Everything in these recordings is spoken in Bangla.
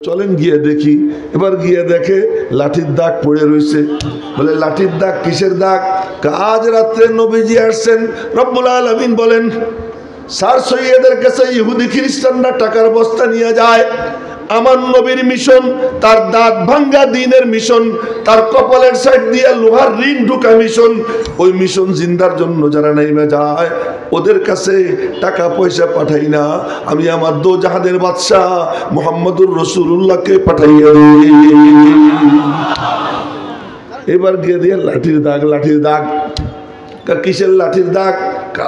চলেন গিয়ে দেখি। এবার গিয়ে দেখে লাঠির দাগ পড়ে রয়েছে। বলে লাঠির দাগ কিসের দাগ? আজ রাত্রে নবীজি আসছেন। রব্বুল আলামিন বলেন স্যার সৈয়দের কাছে ইহুদি খ্রিস্টানরা টাকার বস্তা নিয়ে যায়। আমার নবীর মিশন, তার দাঁত ভাঙ্গা দিনের মিশন, তার কপালের সাইড দিয়ে লোহার রিং ঢুকা মিশন। ওই মিশন জিন্দার জন্য যারা নাইমে যায় ওদের কাছে টাকা পয়সা পাঠাই না, আমি আমার দো জাহানের বাদশাহ মুহাম্মদুর রাসূলুল্লাহকে পাঠাইয়া দিই। এবার গিয়ে দিয়ে লাঠির দাগ, লাঠির দাগ কিসের লাঠির দাগ?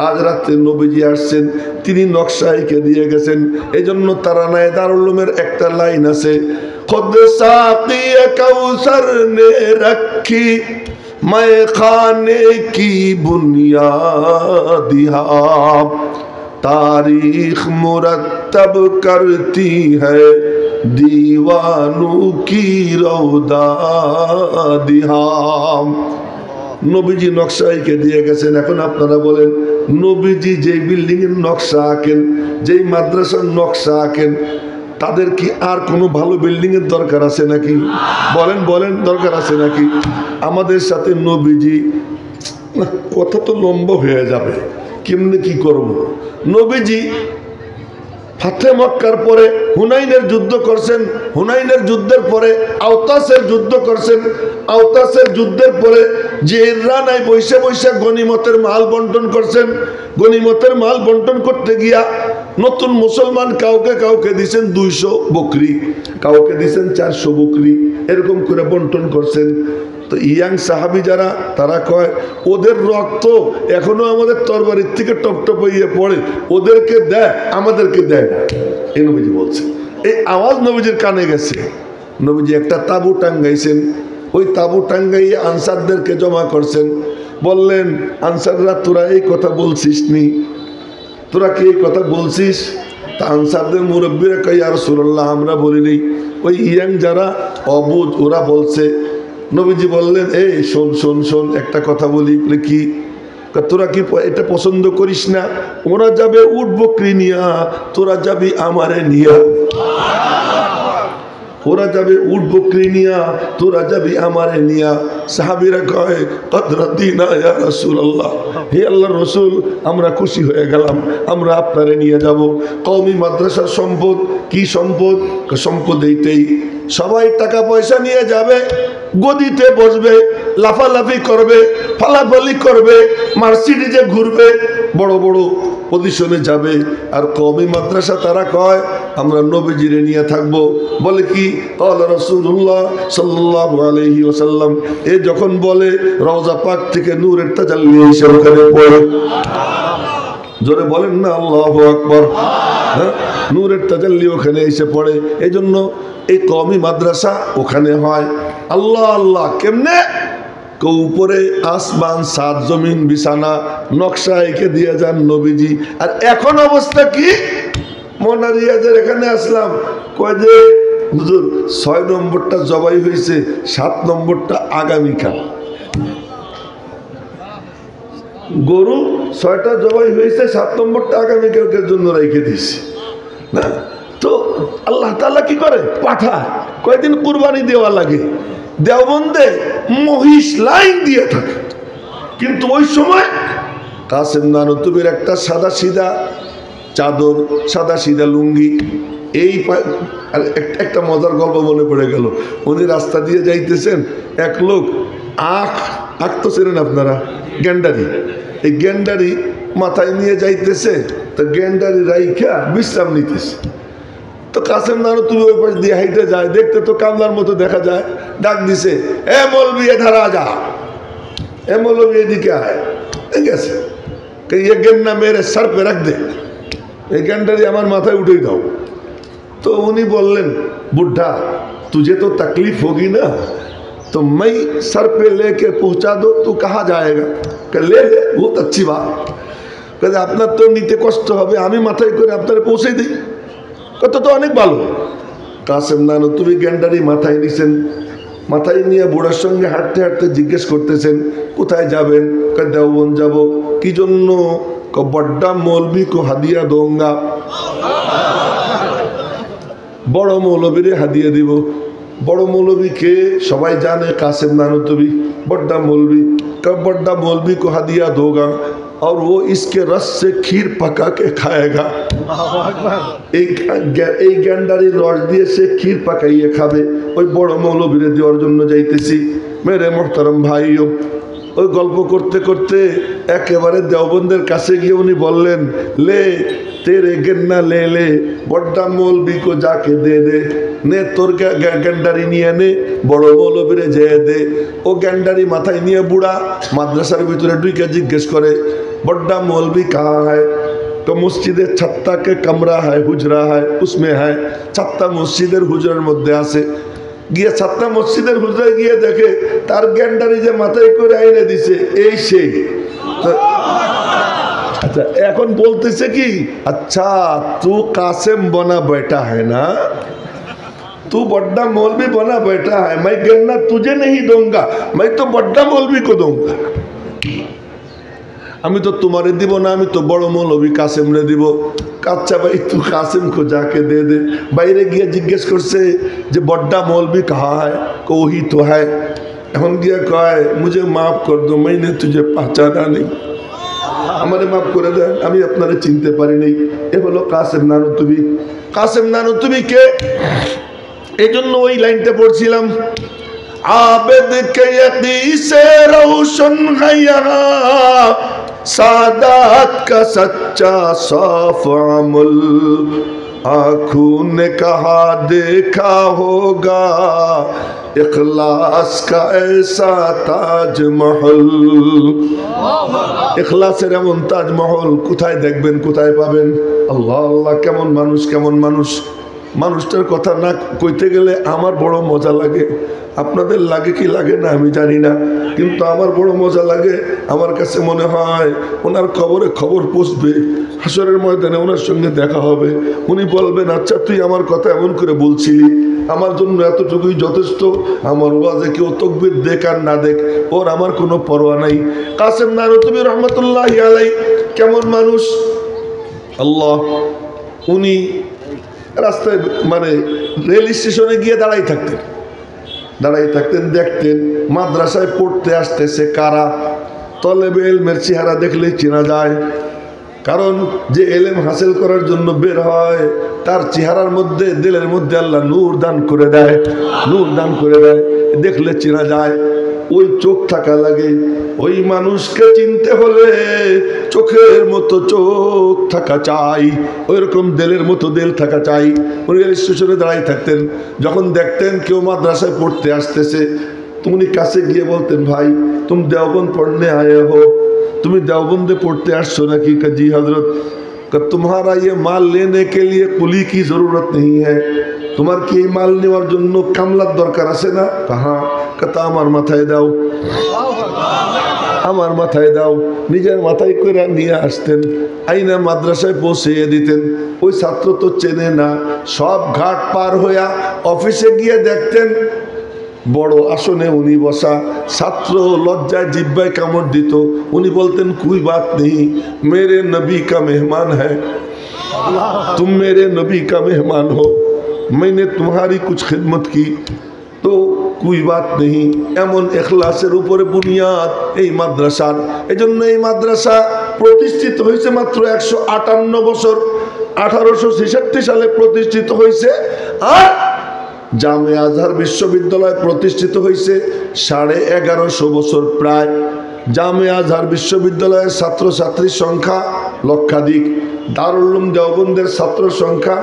আজ রাত্রে নবীজি আসছেন, তিনি নকশা এঁকে দিয়ে গেছেন। এই জন্য তারানায়ে দারুল উলুমের একটা লাইন আছে, খুদ সাকিয়ে কাউসার নে রাখি मैं खाने की बुनियाद यहाँ तारीख मुरत्तब करती है दीवानों की रौदादिहाम। নবীজি নকশা এঁকে দিয়ে গেছেন। এখন আপনারা বলেন, নবীজি যেই বিল্ডিং এর নকশা আঁকেন, যেই মাদ্রাসার নকশা আঁকেন, তাদের কি আর কোনো ভালো বিল্ডিং এর দরকার আছে নাকি? বলেন বলেন, দরকার আছে নাকি? আমাদের সাথে নবীজি, কথা তো লম্বা হয়ে যাবে, কেমনে কি করব। নবীজি ফাতে মক্কার পরে হুনাইনের যুদ্ধ করছেন, হুনাইনের যুদ্ধের পরে আওতাসের যুদ্ধ করছেন, আওতাসের যুদ্ধের পরে যে রানায় বৈশা বৈশা গনিমতের মাল বন্টন করছেন। গনিমতের মাল বন্টন করতে গিয়া নতুন মুসলমান কাউকে কাউকে দিছেন 200 বকরি, কাউকে দিছেন 400 বকরি, এরকম করে বন্টন করছেন। তো ইয়াং সাহাবি যারা, তারা কয় ওদের রক্ত এখনো আমাদের তরবারির থেকে টপটপ হইয়ে পড়ে, ওদেরকে দেয় আমাদেরকে দেয় না। এই নবীজি বলছে, এই আওয়াজ নবীজির কানে গেছে। নবীজি একটা তাবু টাঙ্গাইছেন, ওই তাবু টাঙ্গাইয়ে আনসারদেরকে জমা করছেন। বললেন, আনসাররা তোরা এই কথা বলছিস নি, তোরা কি এই কথা বলছিস? তা আনসারদের মুরব্বীরা কয় ইয়া রাসূলুল্লাহ আমরা বলিনি, ওই ইয়াং যারা অবুঝ ওরা বলছে। নবীজি বললেন, এই শোন শোন শোন, একটা কথা বলি। কি? তোরা কি এটা পছন্দ করিস না? ওরা যাবে উট বকরি নিয়া, তোরা যাবি আমারে নিয়া। ওরা যাবে উট বকরি নিয়া, তোরা যাবি আমারে নিয়া। সাহাবীরা কয় কদরাতিনা ইয়া রাসূলুল্লাহ, হে আল্লাহর রাসূল আমরা খুশি হয়ে গেলাম, আমরা আপনারে নিয়ে যাব। কওমি মাদ্রাসার সম্পদ, কি সম্পদ? সম্পদ এইটাই, সবাই টাকা পয়সা নিয়ে যাবে, গদিতে বসবে, লাফালাফি করবে, ফালাফালি করবে, মার্সিডিজে ঘুরবে, বড় বড় পজিশনে যাবে। আর কওমি মাদ্রাসা তারা কয় আমরা নবীজিরে নিয়ে থাকবো। বলে কি? ক্বালা রাসূলুল্লাহ সাল্লাল্লাহু আলাইহি ওয়াসাল্লাম, এ যখন বলে রওজা পাক থেকে নূরের তাজাল্লি এসে ওখানে পড়ে। জোরে বলেন না আল্লাহু আকবার। হ্যাঁ, নূরের তাজাল্লি ওখানে এসে পড়ে। এই জন্য এই কওমি মাদ্রাসা ওখানে হয়। আল্লাহ আল্লাহ কেমনে? উপরে আসমান, সাত জমিন, বিছানা, নকশা এঁকে দিয়ে যান নবীজি। আর এখন অবস্থা কি? মোনারিয়াদের এখানে আসলাম, কয় যে হুজুর 6 নম্বরটা জবাই হয়েছে, 7 নম্বরটা আগামীকাল। গরু 6টা জবাই হয়েছে, 7 নম্বরটা আগামীকালকের জন্য রেখে দিয়েছে না। তো আল্লাহ তাআলা কি করে? পাঠায়। কয়দিন কুরবানি দেওয়া লাগে, দেওবন্দে মহিষ লাইন দিয়ে থাকে। কিন্তু ওই সময় কাসেম নানুতুবির একটা সাদা সিধা চাদর, সাদা সিধা লুঙ্গি, এই একটা মজার গল্প মনে পড়ে গেল। উনি রাস্তা দিয়ে যাইতেছেন, এক লোক আখ তো চেনেন আপনারা, গ্যান্ডারি, এই গ্যান্ডারি মাথায় নিয়ে যাইতেছে। তো গ্যান্ডারি রাইখা বিশ্রাম নিতেছে। তো কাসেম নানুতুবি ওই পাশ দিয়ে হাইটে যায়, দেখতে তো কামলার মতো দেখা যায়। ডাক দিছে, এ মৌলবি এধার আজা, এ মৌলবি এদিকে আয়। ঠিক আছে, ये गेंडा मेरे सर पे रख दे, এই গেন্ডারি আমার মাথায় উঠে দাও। তো উনি বললেন, बुढ़ा तुझे तो तकलीफ होगी ना, तो मैं सर पे लेके पहुंचा दो, तू कहाँ जाएगा? ले ले, बहुत अच्छी बात। कहते আপনার তো নিতে কষ্ট হবে, আমি মাথায় করে আপনারে পৌঁছে দিই। কত তো অনেক ভালো। কাসেম নানুতুবি গেন্ডারি মাথায় নিছেন, মাথায় নিয়ে বুড়ার সঙ্গে হাঁটতে হাঁটতে জিজ্ঞেস করতেছেন, কোথায় যাবেন? দেওবন্দ যাব। কি জন্য? বড্ডা মৌলবি কো হাদিয়া দোঙ্গা। বড় মৌলবীরে হাদিয়া দিব। बड़ो मौलवी के सबाई जाने कासिम नानोतवी बड्डा मौलवी कब बड्डा मौलवी को हदिया दोगा और वो इसके रस से खीर पका के खाएगा। एक गैंडारी रस दिए से खीर पकाइए खाबे ओई बड़ो मौलवीरे देওয়ার জন্য যাইতেছি। मेरे मोहतरम भाइयों ওই গল্প করতে করতে একেবারে দেওবন্দের কাছে গিয়ে উনি বললেন ले तेरे गन्ना ले ले बड्डा मौलवी को जाके दे दे ने तोर गैंडारी निये ने बड़ो मौलवीरे जेये दे। ओ गैंडारी माथाय निये बुढ़ा माद्रासार भितरे ढुके जिज्ञेस करे बड्डा मौलवी कहाँ है? तो मस्जिदे छत्ता के कमरा है हुजरा है उसमें है। छत्ता मस्जिदेर हुजरार मध्य आछे গিয়ে ছাত্তা মসজিদের হুজরায় গিয়ে দেখে তার গ্যান্ডারি যে মাথায় করে আইনে দিছে এই সেই। আচ্ছা এখন বলতেছে কি अच्छा तू कासिम बना बैठा है ना तू बड्डा मौलवी बना बैठा है मैं गन्ना तुझे नहीं दूंगा मैं तो बड्डा मौलवी को दूंगा। আমি তো তোমারে দিব না আমি তো বড় মৌলভী কাসেম রে দিব। আচ্ছা ভাই तू कासिम को जाके दे दे। বাইরে গিয়ে জিজ্ঞেস করছে যে বড়টা মৌলভী कहाँ है? को वही तो है। এখন গিয়ে কয় मुझे माफ कर दो मैंने तुझे पहचाना नहीं আমারে মাফ করে দেন আমি আপনারে চিনতে পারি নাই। এ হলো কাসেম নানুতুবি। কাসেম নানুতুবি কে এজন্য ওই লাইনটা পড়ছিলাম आबिद के यकी से रोशन गया सादात का सच्चा साफ अमल आँखों ने कहा देखा होगा इखलास का ऐसा ताजमहल। इखलासेर एमन ताजमहल कोथाय देखबेन कोथाय पाबेन? अल्लाह अल्लाह केमन मानुष केमन मानुष। মানুষটার কথা না কইতে গেলে আমার বড় মজা লাগে। আপনাদের লাগে কি লাগে না আমি জানি না কিন্তু আমার বড় মজা লাগে। আমার কাছে মনে হয় ওনার খবরে খবর পৌঁছবে হাসরের ময়দানে ওনার সঙ্গে দেখা হবে। উনি বলবেন আচ্ছা তুই আমার কথা এমন করে বলছিলি আমার জন্য এতটুকুই যথেষ্ট। আমার ওয়াজে কেউ তাকবীর দেখ আর না দেখ ওর আমার কোনো পরোয়া নাই। কাসেম নানুতুবি রহমাতুল্লাহি আলাইহি কেমন মানুষ আল্লাহ। উনি রাস্তায় মানে রেল স্টেশনে গিয়ে দাঁড়াই থাকতেন দেখতেন মাদ্রাসায় পড়তে আসতেছে কারা। তলেবে ইলমের চেহারা দেখলেই চেনা যায় কারণ যে ইলম হাসিল করার জন্য বের হয় তার চেহারার মধ্যে দিলের মধ্যে আল্লাহ নূর দান করে দেয় দেখলে চেনা যায়। ওই চোখ থাকা লাগে। ওই মানুষকে চিনতে হলে চোখের মতো চোখ থাকা চাই ওই রকম দিলের মতো দিল থাকা চাই। উনি রেল স্টেশনে দাঁড়াই থাকতেন যখন দেখতেন কেউ মাদ্রাসায় পড়তে আসতেছে উনি কাছে গিয়ে বলতেন ভাই तुम देवबंद पढ़ने आए हो तुम्हें देवबंदे पढ़ते आसो ना कि जी हजरत तुम्हारा ये माल लेने के लिए कुली की जरूरत नहीं है तुम्हार की माल नेওয়ার জন্য কামলার দরকার আছে না? कहाँ कता আমার মাথায় দাও আমার মাথায় দাও। নিজের মাথায় করে নিয়ে আসতেন আইনা মাদ্রাসায় পৌঁছে দিতেন। ওই ছাত্র তো চেনে না সব ঘাট পার হইয়া অফিসে গিয়ে দেখতেন বড় আসনে উনি বসা। ছাত্র লজ্জায় জিহ্বায় কামড় দিত। উনি বলতেন कोई बात नहीं मेरे नबी का मेहमान है तुम मेरे नबी का मेहमान हो मैंने तुम्हारी कुछ खिदमत की तो कोई बात नहीं। एमन इखलासेर ऊपर बुनियाद এই মাদ্রাসার। এজন্য এই মাদ্রাসা প্রতিষ্ঠিত হয়েছে মাত্র 158 বছর 1866 সালে প্রতিষ্ঠিত হয়েছে। আর জামে আজহার বিশ্ববিদ্যালয় প্রতিষ্ঠিত হয়েছে 1150 বছর প্রায়। জামে আজহার বিশ্ববিদ্যালয়ের ছাত্রছাত্রীর সংখ্যা লক্ষাধিক। দারুল উলুম দেওবন্দের ছাত্র সংখ্যা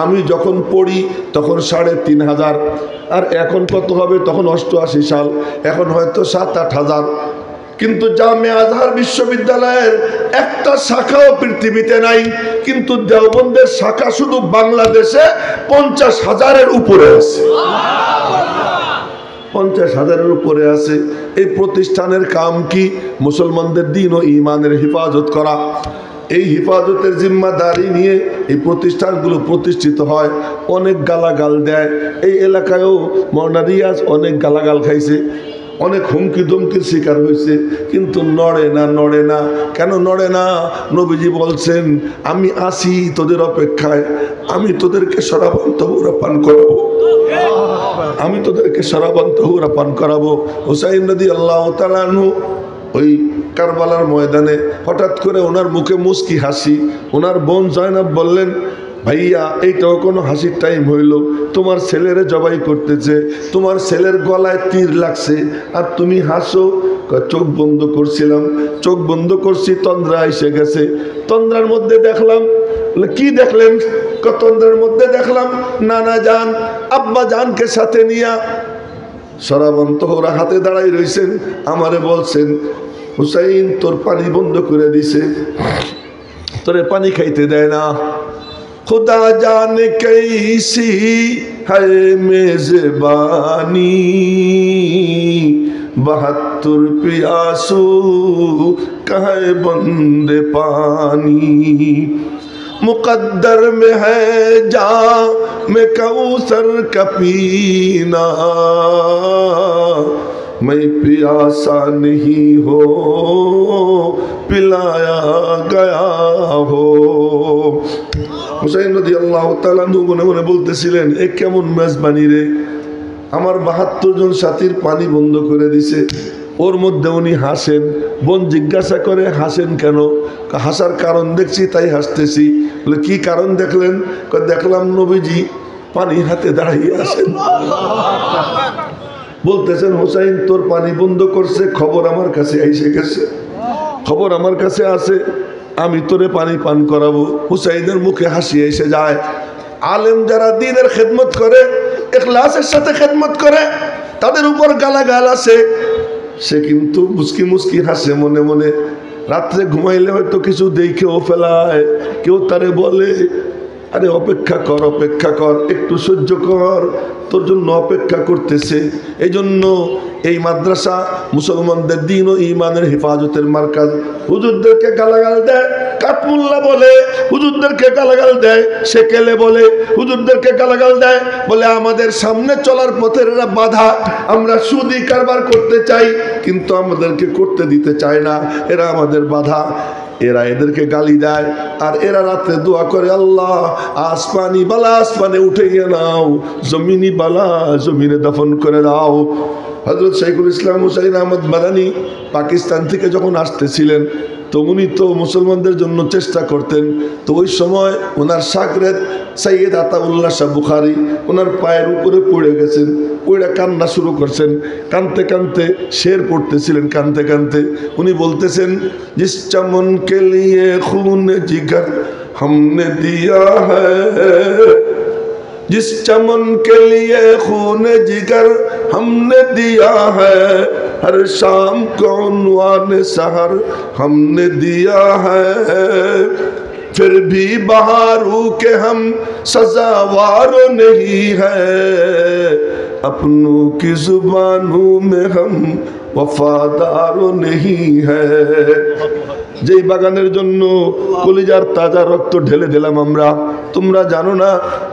আমি যখন পড়ি তখন 3500 আর এখন কত হবে তখন 88 সাল এখন হয়তো 7-8 হাজার। কিন্তু জামে আজহার বিশ্ববিদ্যালয়ের একটা শাখাও পৃথিবীতে নাই কিন্তু দেওবন্দের শাখা শুধু বাংলাদেশে 50,000-এর উপরে আছে 50,000-এর উপরে আছে। এই প্রতিষ্ঠানের কাম কি? মুসলমানদের দ্বীন ও ঈমানের হিফাজত করা। এই হিফাজতের জিম্মাদারি নিয়ে এই প্রতিষ্ঠানগুলো প্রতিষ্ঠিত হয়। অনেক গালাগাল দেয়। এই এলাকায়ও মাওলানা রিয়াজ অনেক গালাগাল খাইছে। অনেক হুমকি ধমকির শিকার হয়েছে, কিন্তু নড়ে না। কেন নড়ে না? নবীজি বলছেন, আমি আসি তোদের অপেক্ষায়, আমি তোদেরকে শরাবান তহুরা পান করাবো, আমি তোদেরকে শরাবান তহুরা পান করাবো। হুসাইন রাদিয়াল্লাহু তাআলা আনহু ওই কারবালার ময়দানে হঠাৎ করে ওনার মুখে মুস্কি হাসি। ওনার বোন জয়নব বললেন, ভাইয়া এইটাও কোনো হাসির টাইম হইল? তোমার ছেলেরে জবাই করতেছে, তোমার ছেলের গলায় তীর লাগছে, আর তুমি হাসো। চোখ বন্ধ করছিলাম, চোখ বন্ধ করছি, তন্দ্রা এসে গেছে। তন্দ্রার মধ্যে দেখলাম। কি দেখলেন? তন্দ্রার মধ্যে দেখলাম নানা জান আব্বা জানকে সাথে নিয়া শরাবান তহুরা হাতে দাঁড়াই রয়েছেন। আমারে বলছেন, হুসাইন তোর পানি বন্ধ করে দিছে, তোরে পানি খাইতে দেয় না। खुदा जाने कैसी है मेजबानी, 72 प्यासू कहे बंदे पानी, मुकद्दर में है जा में कौसर का पीना, मैं प्यासा नहीं हो पिलाया गया हो। হুসাইন রাদিয়াল্লাহু তাআলা মনে মনে বলতেছিলেন, এ কেমন মেজবানি রে, আমার 72 জন সাথীর পানি বন্ধ করে দিছে, ওর মধ্যে উনি হাসেন। বোন জিজ্ঞাসা করে, হাসেন কেন? হাসার কারণ দেখছি তাই হাসতেছি। বলে কি কারণ দেখলেন? দেখলাম নবীজি পানি হাতে দাঁড়িয়ে আছেন। বলতেছেন, হুসাইন তোর পানি বন্ধ করছে, খবর আমার কাছে এসে গেছে, খবর আমার কাছে আছে, আমি তোরে পানি পান করাবো। হুসাইনের মুখে হাসি এসে যায়। আলেম যারা দ্বীনের খেদমত করে, ইখলাসের সাথে খেদমত করে, তাদের উপর গালাগাল আছে, সে কিন্তু মুস্কি মুস্কি হাসে মনে মনে। রাত্রে ঘুমাইলে হয়তো কিছু দেখেও ফেলায়। কেউ তারে বলে, আরে অপেক্ষা কর, একটু সহ্য কর, তোর জন্য অপেক্ষা করতেছে। এই জন্য এই মাদ্রাসা মুসলমানদের দিন ও ইমানের হেফাজতের মার্কাজ। হুজুরদেরকে গালাগাল দেয়, কাঠমুল্লা বলে হুজুরদেরকে গালাগাল দেয়, সেকেলে বলে হুজুরদেরকে গালাগাল দেয়, বলে আমাদের সামনে চলার পথের এরা বাধা, আমরা সুদি কারবার করতে চাই কিন্তু আমাদেরকে করতে দিতে চায় না, এরা আমাদের বাধা। এরা এদেরকে গালি দেয়, আর এরা রাতে দোয়া করে, আল্লাহ আসমানি বালা আসমানে উঠে গিয়ে নাও, জমিনি বালা জমিনে দফন করে দাও। হযরত শাইখুল ইসলাম হুসাইন আহমদ মাদানী পাকিস্তান থেকে যখন আসতেছিলেন, তো উনি তো মুসলমানদের জন্য চেষ্টা করতেন। তো ওই সময় ওনার শাগরেদ সৈয়দ আতাউল্লাহ শাহ বুখারী ওনার পায়ের উপরে পড়ে গেছেন, পড়ে কান্না শুরু করছেন। কানতে কানতে শের পড়তেছিলেন, কানতে কানতে উনি বলতেছেন, জিস চমন কে লিয়ে খুন জিগর हमने दिया है, जिस चमन के लिए खून जिगर हमने दिया है, हर शाम को उन्वान सहर हमने दिया है, फिर भी बहारों के हम सजावार नहीं है, अपनों की जुबानों में हम वफादार नहीं है। যেই বাগানের জন্য কলিজার তাজা রক্ত ঢেলে দিলাম আমরা, তোমরা জানো না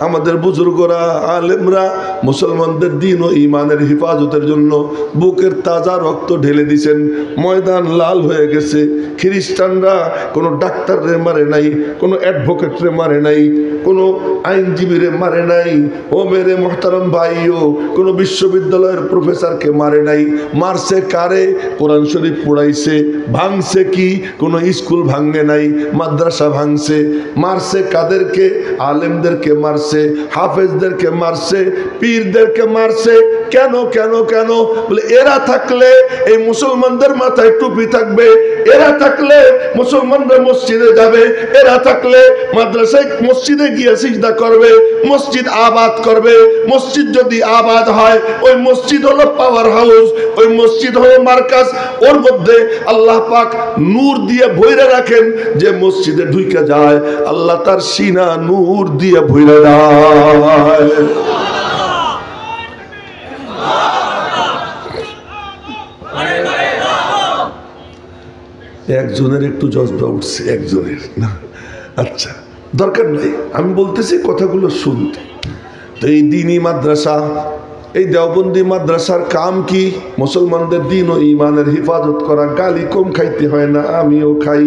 আমাদের বুজুর্গরা আলেমরা মুসলমানদের দিন ও ইমানের হেফাজতের জন্য বুকের তাজা রক্ত ঢেলে দিছেন। ময়দান লাল হয়ে গেছে। খ্রিস্টানরা কোনো ডাক্তাররে মারে নাই, কোনো অ্যাডভোকেটরে মারে নাই, কোনো আইনজীবীরে মারে নাই, ও মেরে মোহতারম ভাইও কোনো বিশ্ববিদ্যালয়ের প্রফেসরকে মারে নাই। মারছে কারে? কোরআন শরীফ পড়াইছে। ভাঙছে কি? কোনো স্কুল ভাঙে নাই, মাদ্রাসা ভাঙছে। মারছে কাদেরকে? আলেমদেরকে মারছে, হাফেজদেরকে মারছে, পীরদেরকে মারছে। কেন কেন কেন? বলে এরা থাকলে এই মুসলমানদের মাথায় টুপি থাকবে, এরা থাকলে মুসলমানরা মসজিদে যাবে, এরা থাকলে মাদ্রাসায় মসজিদে গিয়ে সিজদা করবে, মসজিদ আবাদ করবে। মসজিদ যদি আবাদ হয়, ওই মসজিদ হলো পাওয়ার হাউস, ওই মসজিদ হলো মার্কাজ। ওর মধ্যে আল্লাহ পাক নূর দিয়ে ভইরা রাখেন। যে মসজিদে ঢুকে যায়, আল্লাহ তার সিনা নূর দিয়ে ভইরা দেয়। একজনের একটু জজবা উঠছে, একজনের না, আচ্ছা দরকার নাই, আমি বলতেছি কথাগুলো শুনতে। তো এই দ্বীনি মাদ্রাসা এই দেওবন্দি মাদ্রাসার কাম কি? মুসলমানদের দিন ও ইমানের হিফাজত করা। গালি কম খাইতে হয় না, আমিও খাই।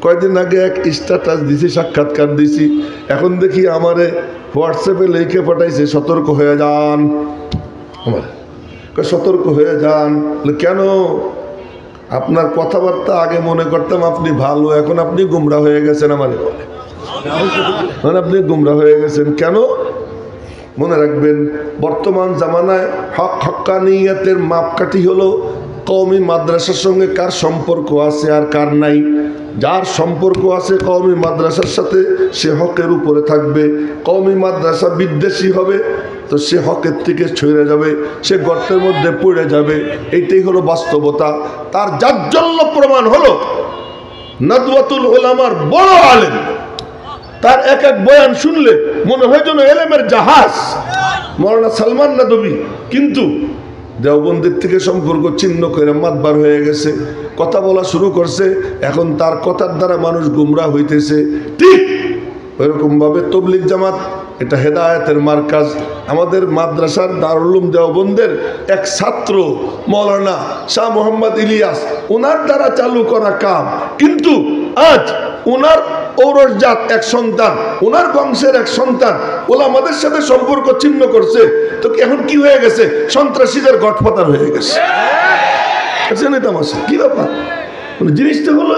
কয়দিন আগে এক স্ট্যাটাস দিছি, সাক্ষাৎকার দিছি, এখন দেখি আমারে হোয়াটসঅ্যাপে লিখে পাঠাইছে সতর্ক হয়ে যান। আমার সতর্ক হয়ে যান। কেন? আপনার কথাবার্তা আগে মনে করতাম আপনি ভালো, এখন আপনি গুমরা হয়ে গেছেন। আমার এখন আপনি গুমরা হয়ে গেছেন কেন? মনে রাখবেন, বর্তমান জামানায় হক হক্কানিয়াতের মাপকাঠি হলো কওমি মাদ্রাসার সঙ্গে কার সম্পর্ক আছে আর কার নাই। যার সম্পর্ক আছে কওমি মাদ্রাসার সাথে সে হকের উপরে থাকবে। কওমি মাদ্রাসা বিদ্বেষী হবে তো সে হকের থেকে ছড়ে যাবে, সে গর্তের মধ্যে পড়ে যাবে। এইটাই হলো বাস্তবতা। তার জাজ্জল্য প্রমাণ হলো নাদওয়াতুল উলামার বড় আলেম, তার এক এক বয়ান শুনলে মনে হয় যেন এলেমের জাহাজ, মৌলানা সালমান নাদবী। কিন্তু দেওবন্দের থেকে সম্পর্ক ছিন্ন করে মাতবার হয়ে গেছে, কথা বলা শুরু করছে। এখন তার কথার দ্বারা মানুষ গুমরাহ হইতেছে। ঠিক ওইরকমভাবে তবলিগ জামাত এটা হেদায়েতের মার্কাজ। আমাদের মাদ্রাসার দারুল উলুম দেওবন্দের এক ছাত্র মৌলানা শাহ মোহাম্মদ ইলিয়াস, ওনার দ্বারা চালু করা কাম। কিন্তু আজ ওনার ঔরসজাত এক সন্তান, ওনার বংশের এক সন্তান ওলামাদের সাথে সম্পর্ক ছিন্ন করছে। তো এখন কি হয়ে গেছে? সন্ত্রাসীদের গঠফাদার হয়ে গেছে। কি ব্যাপার? জিনিসটা হলো